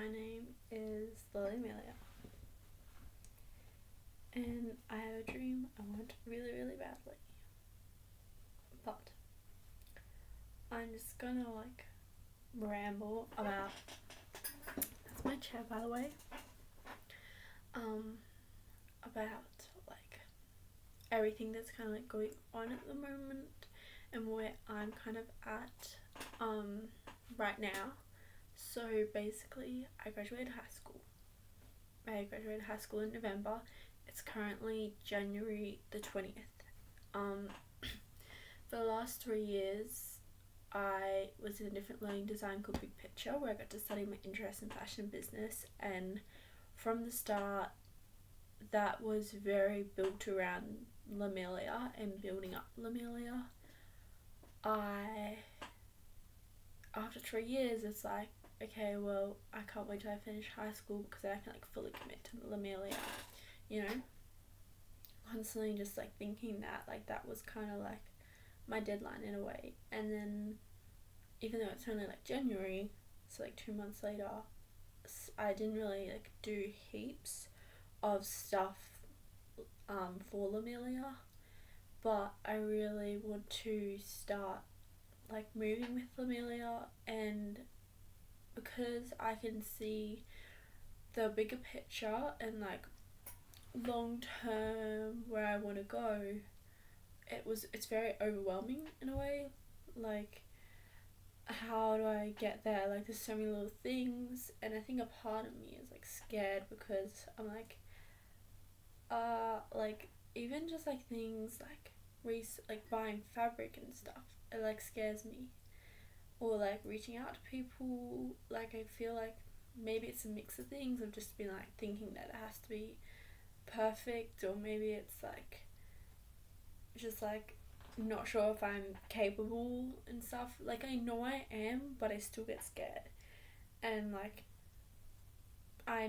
My name is Lily Amelia, and I have a dream I want really, really badly. But I'm just gonna ramble about. That's my chair, by the way. About everything that's kind of going on at the moment and where I'm kind of at right now. So basically, I graduated high school. I graduated high school in November. It's currently January the 20th. For the last 3 years, I was in a different learning design called Big Picture, where I got to study my interest in fashion business, and from the start, that was very built around Lamelia and building up Lamelia. After 3 years, it's like, okay, well, I can't wait till I finish high school because I can fully commit to Lamelia, constantly just thinking that that was kind of my deadline in a way. And then even though it's only January, so 2 months later, I didn't really do heaps of stuff for Lamelia, but I really want to start moving with Lamelia, and because I can see the bigger picture and long term where I want to go, it's very overwhelming in a way. How do I get there? There's so many little things, and I think a part of me is scared because I'm even just things buying fabric and stuff, it scares me, or reaching out to people. I feel maybe it's a mix of things of just being thinking that it has to be perfect, or maybe it's just not sure if I'm capable and stuff. I know I am, but I still get scared. And I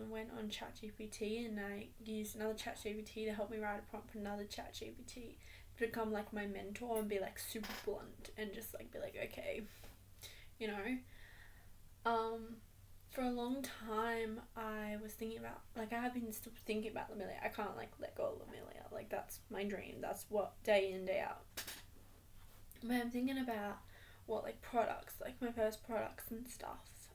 went on ChatGPT, and I used another ChatGPT to help me write a prompt for another ChatGPT to become my mentor and be super blunt and just be okay, for a long time I was thinking about I have been still thinking about Lamelia. I can't let go of Lamelia. That's my dream. That's what day in day out. But I'm thinking about what products, my first products and stuff.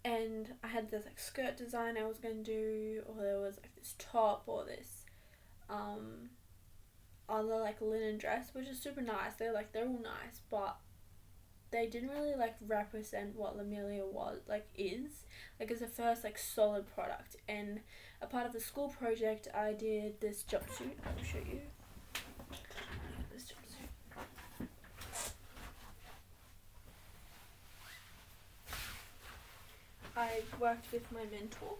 And I had this skirt design I was going to do, or there was this top, or this other linen dress, which is super nice. They're all nice, but they didn't really represent what Lamelia is. It's the first solid product. And a part of the school project, I did this jumpsuit. I'll show you. This jumpsuit. I worked with my mentor,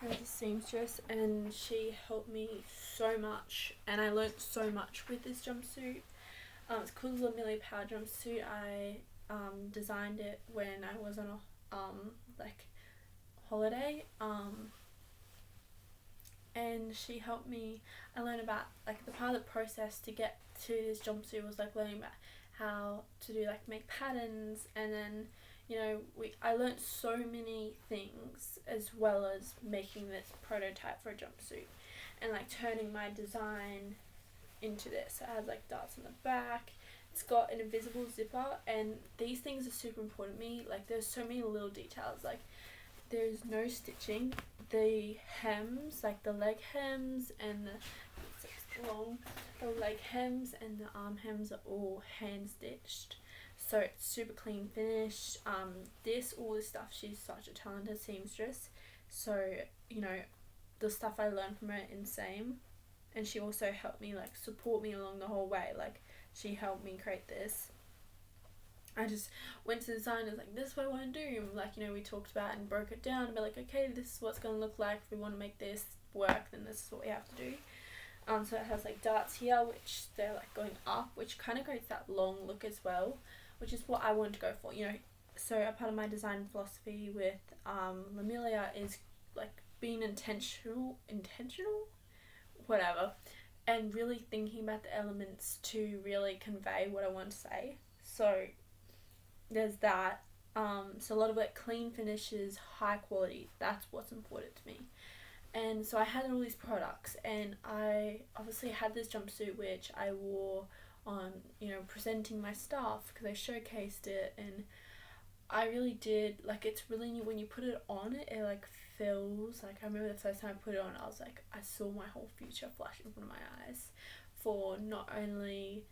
as a seamstress, and she helped me so much, and I learnt so much with this jumpsuit. It's called Lamelia Power Jumpsuit. I designed it when I was on a holiday, and she helped me. I learned about the part of the process to get to this jumpsuit was learning about how to do make patterns, and then I learnt so many things, as well as making this prototype for a jumpsuit, and turning my design into this. It has darts in the back. It's got an invisible zipper, and these things are super important to me. There's so many little details. There's no stitching. The hems, the leg hems and the leg hems and the arm hems are all hand stitched. So it's super clean finish. All this stuff, she's such a talented seamstress. So, the stuff I learned from her, insane. And she also helped me, support me along the whole way. She helped me create this. I just went to the designers, this is what I want to do. And, we talked about it and broke it down and be okay, this is what it's going to look like. If we want to make this work, then this is what we have to do. So it has, darts here, which they're, going up, which kind of creates that long look as well, which is what I wanted to go for, So a part of my design philosophy with Lamelia is, being intentional, whatever, and really thinking about the elements to really convey what I want to say. So there's that. So a lot of like clean finishes, high quality. That's what's important to me. And so I had all these products, and I obviously had this jumpsuit which I wore on, presenting my stuff because I showcased it, and I really did, like, it's really neat when you put it on, it like feels like, I remember the first time I put it on, I was like, I saw my whole future flash in front of my eyes for not only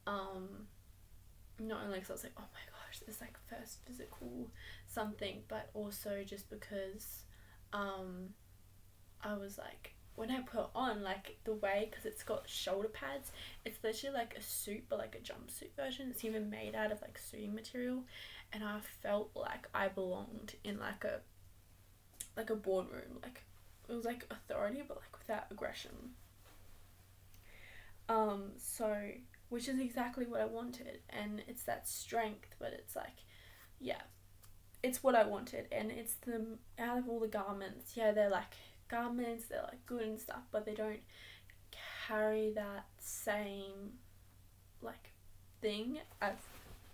because I was like, oh my gosh, this like first physical something, but also just because I was like, when I put on, like, the way, because it's got shoulder pads, it's literally like a suit, but like a jumpsuit version. It's even made out of like suiting material, and I felt like I belonged in like a boardroom. Like, it was like authority, but like without aggression. So, which is exactly what I wanted, and it's that strength, but it's like, yeah, it's what I wanted, and it's the, out of all the garments, yeah, they're like garments, they're like good and stuff, but they don't carry that same like thing as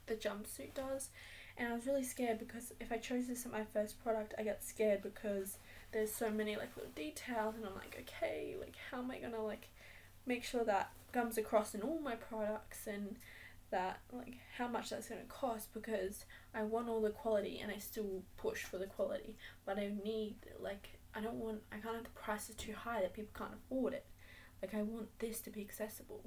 the jumpsuit does. And I was really scared because if I chose this as my first product, I get scared because there's so many like little details, and I'm like, okay, like how am I gonna like make sure that comes across in all my products, and that like how much that's going to cost, because I want all the quality and I still push for the quality, but I need, like, I can't have the prices too high that people can't afford it. Like, I want this to be accessible,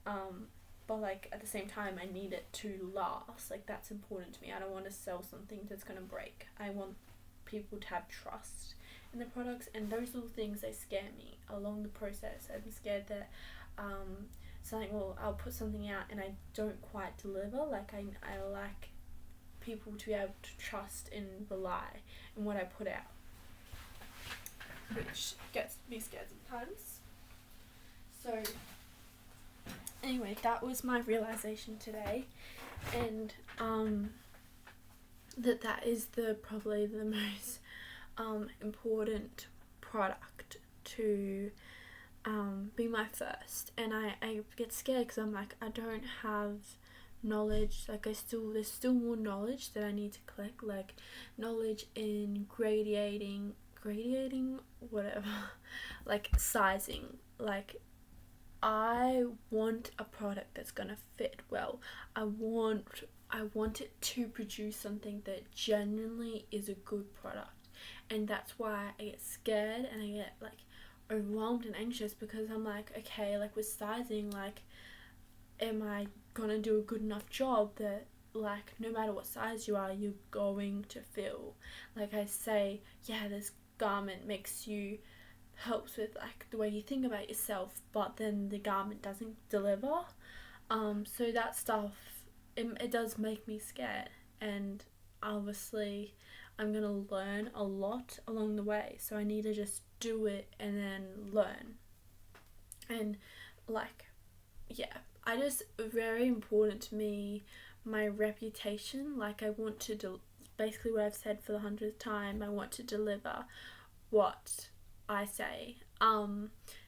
but like at the same time I need it to last. Like, that's important to me. I don't want to sell something that's going to break. I want people to have trust in the products, and those little things, they scare me along the process. I'm scared that I'll put something out and I don't quite deliver. Like, I like people to be able to trust and rely in what I put out, which gets me scared sometimes. So anyway, that was my realization today, and that is probably the most important product to be my first. And I get scared because I'm like, I don't have knowledge. Like, there's still more knowledge that I need to collect, like knowledge in gradiating whatever, like sizing. Like, I want a product that's gonna fit well. I want it to produce something that genuinely is a good product, and that's why I get scared and I get like overwhelmed and anxious, because I'm like, okay, like with sizing, like, am I gonna do a good enough job that, like, no matter what size you are, you're going to feel like, I say, yeah, this garment helps with like the way you think about yourself, but then the garment doesn't deliver. So that stuff, it does make me scared, and obviously I'm gonna learn a lot along the way, so I need to just do it and then learn. And like, yeah, very important to me, my reputation. Like, I want to basically what I've said for the 100th time, I want to deliver what I say.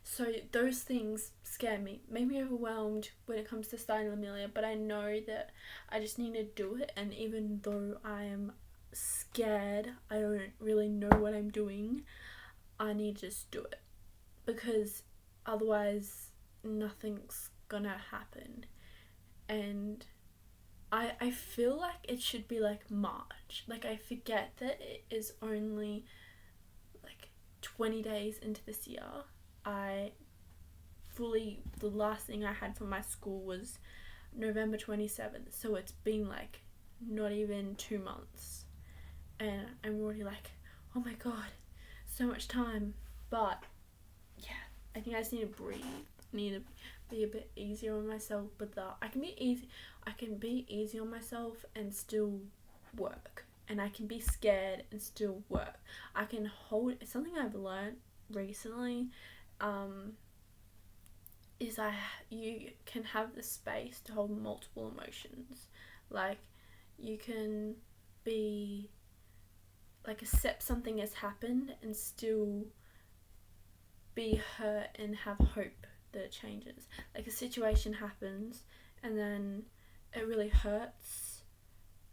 So those things scare me, make me overwhelmed when it comes to starting Lamelia, but I know that I just need to do it. And even though I am scared, I don't really know what I'm doing, I need to just do it, because otherwise nothing's gonna happen. And I feel like it should be like March. Like, I forget that it is only like 20 days into this year. The last thing I had from my school was November 27th, so it's been like not even 2 months, and I'm already like, oh my god, so much time. But yeah, I think I just need to breathe, need to be a bit easier on myself. But I can be easy on myself and still work, and I can be scared and still work. I can hold. It's something I've learned recently, is you can have the space to hold multiple emotions. Like, you can be like, accept something has happened and still be hurt and have hope that it changes. Like, a situation happens and then it really hurts,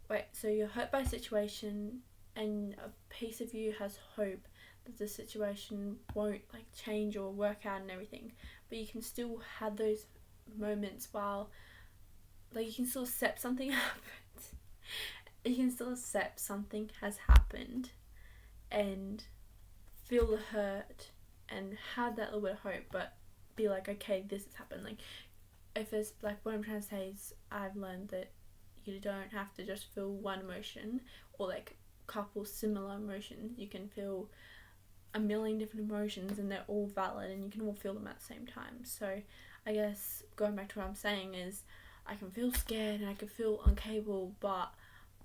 wait, so you're hurt by a situation and a piece of you has hope that the situation won't like change or work out and everything, but you can still have those moments while like you can still accept something happened. You can still accept something has happened and feel the hurt and have that little bit of hope, but be like, okay, this has happened. Like, if it's like what I'm trying to say is, I've learned that you don't have to just feel one emotion or like couple similar emotions. You can feel a million different emotions and they're all valid and you can all feel them at the same time. So I guess going back to what I'm saying is, I can feel scared and I can feel uncapable, but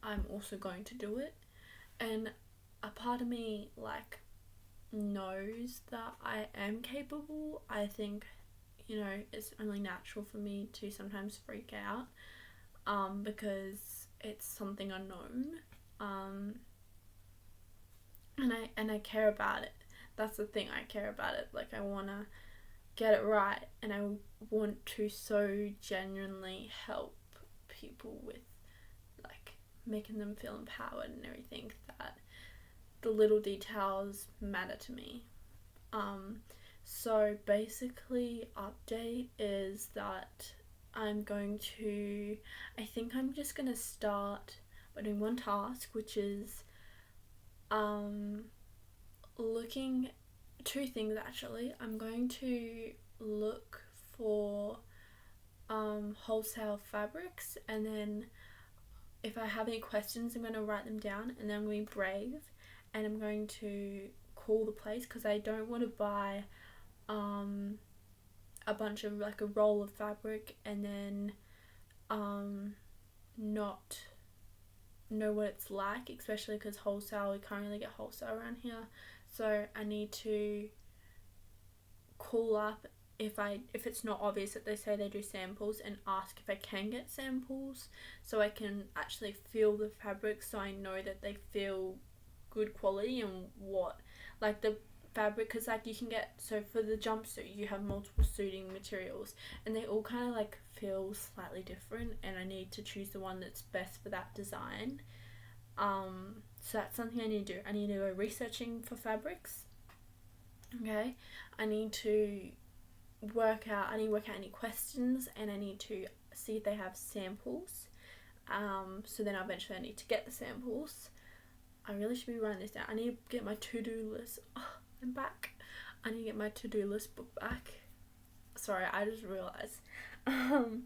I'm also going to do it. And a part of me like knows that I am capable. I think, you know, it's only natural for me to sometimes freak out because it's something unknown, and I care about it. That's the thing, I care about it. Like, I want to get it right and I want to so genuinely help people with like making them feel empowered and everything, that the little details matter to me. So basically, update is that I think I'm just going to start by doing one task, which is looking, two things actually. I'm going to look for wholesale fabrics, and then if I have any questions, I'm going to write them down, and then I'm going to be brave and I'm going to call the place, because I don't want to buy a bunch of like a roll of fabric and then not know what it's like, especially because wholesale, we can't really get wholesale around here. So I need to call up if it's not obvious that they say they do samples, and ask if I can get samples so I can actually feel the fabric, so I know that they feel good quality and what like the fabric, because like you can get, so for the jumpsuit you have multiple suiting materials and they all kind of like feel slightly different, and I need to choose the one that's best for that design. So that's something I need to do. I need to go researching for fabrics. Okay, I need to work out any questions, and I need to see if they have samples. So then eventually I need to get the samples. I really should be writing this down. I need to get my to-do list. Oh, I'm back. I need to get my to-do list book back. Sorry, I just realised. And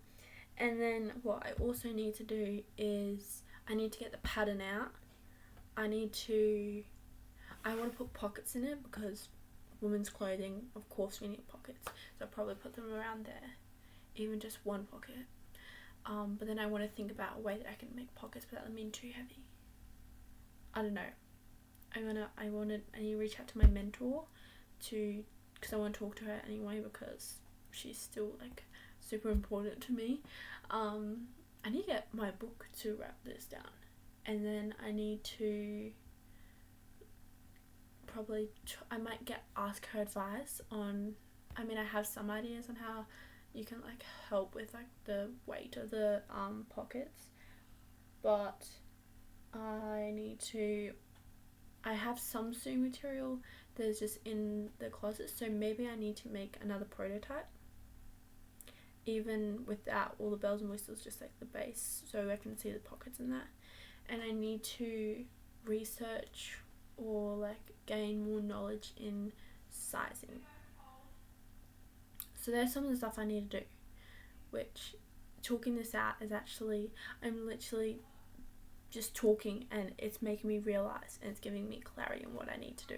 then what I also need to do is I need to get the pattern out. I want to put pockets in it, because women's clothing, of course we need pockets. So I'll probably put them around there. Even just one pocket. But then I want to think about a way that I can make pockets without them being too heavy. I don't know. I need to reach out to my mentor because I want to talk to her anyway, because she's still like super important to me. I need to get my book to wrap this down, and then I need to probably I might ask her advice on. I mean, I have some ideas on how you can like help with like the weight of the pockets, but I have some sewing material that's just in the closet, so maybe I need to make another prototype, even without all the bells and whistles, just like the base, so I can see the pockets in that. And I need to research or like gain more knowledge in sizing. So there's some of the stuff I need to do, which talking this out is actually, I'm literally just talking and it's making me realize, and it's giving me clarity on what I need to do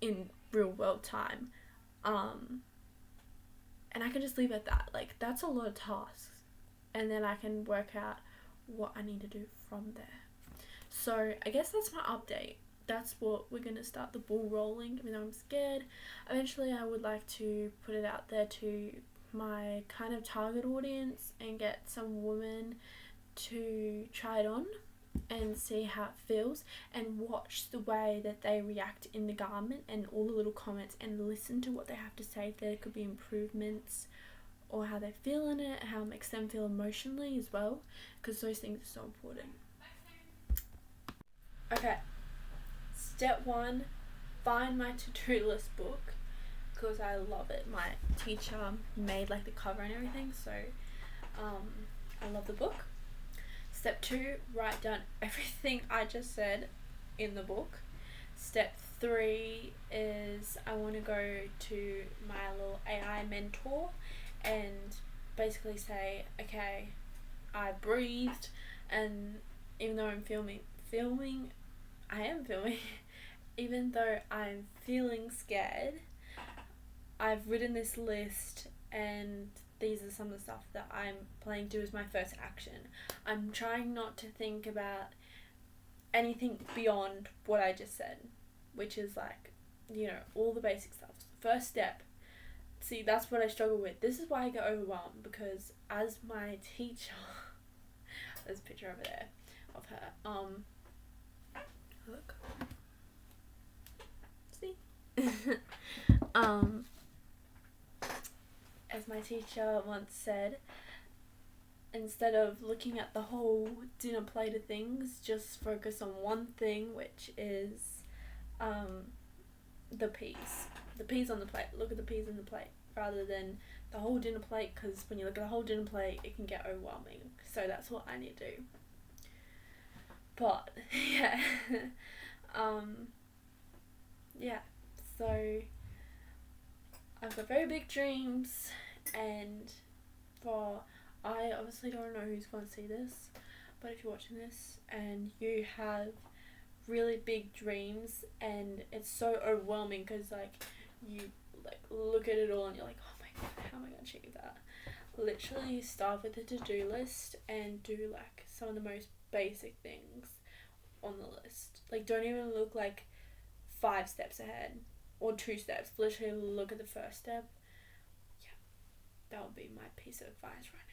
in real world time, and I can just leave it at that. Like, that's a lot of tasks, and then I can work out what I need to do from there. So I guess that's my update. That's what we're going to start the ball rolling. I mean, I'm scared. Eventually I would like to put it out there to my kind of target audience and get some women to try it on and see how it feels, and watch the way that they react in the garment and all the little comments, and listen to what they have to say, if there could be improvements or how they feel in it, how it makes them feel emotionally as well, because those things are so important. Okay, step 1, find my to-do list book, because I love it. My teacher made like the cover and everything, so I love the book. Step 2, write down everything I just said in the book. Step 3 is I want to go to my little AI mentor and basically say, okay, I breathed, and even though I'm filming, I am filming, even though I'm feeling scared, I've written this list, and these are some of the stuff that I'm planning to do as my first action. I'm trying not to think about anything beyond what I just said, which is like, all the basic stuff. First step. See, that's what I struggle with. This is why I get overwhelmed, because as my teacher, there's a picture over there of her. Look. See? As my teacher once said, instead of looking at the whole dinner plate of things, just focus on one thing, which is the peas. The peas on the plate. Look at the peas on the plate rather than the whole dinner plate, because when you look at the whole dinner plate, it can get overwhelming. So that's what I need to do. But yeah, yeah. So I've got very big dreams, and I obviously don't know who's going to see this, but if you're watching this and you have really big dreams and it's so overwhelming, because you look at it all and you're like, oh my god, how am I going to achieve that? Literally start with a to-do list and do some of the most basic things on the list. Don't even look 5 steps ahead or 2 steps. Literally look at the first step. Yeah, that would be my piece of advice right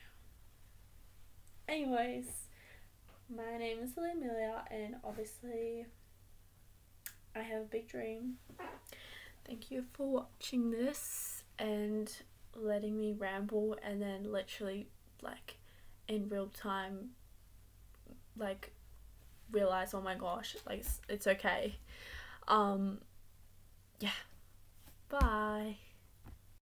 now. Anyways, my name is Amelia, and obviously I have a big dream. Thank you for watching this and letting me ramble, and then literally in real time realize, oh my gosh, it's okay. Yeah, bye.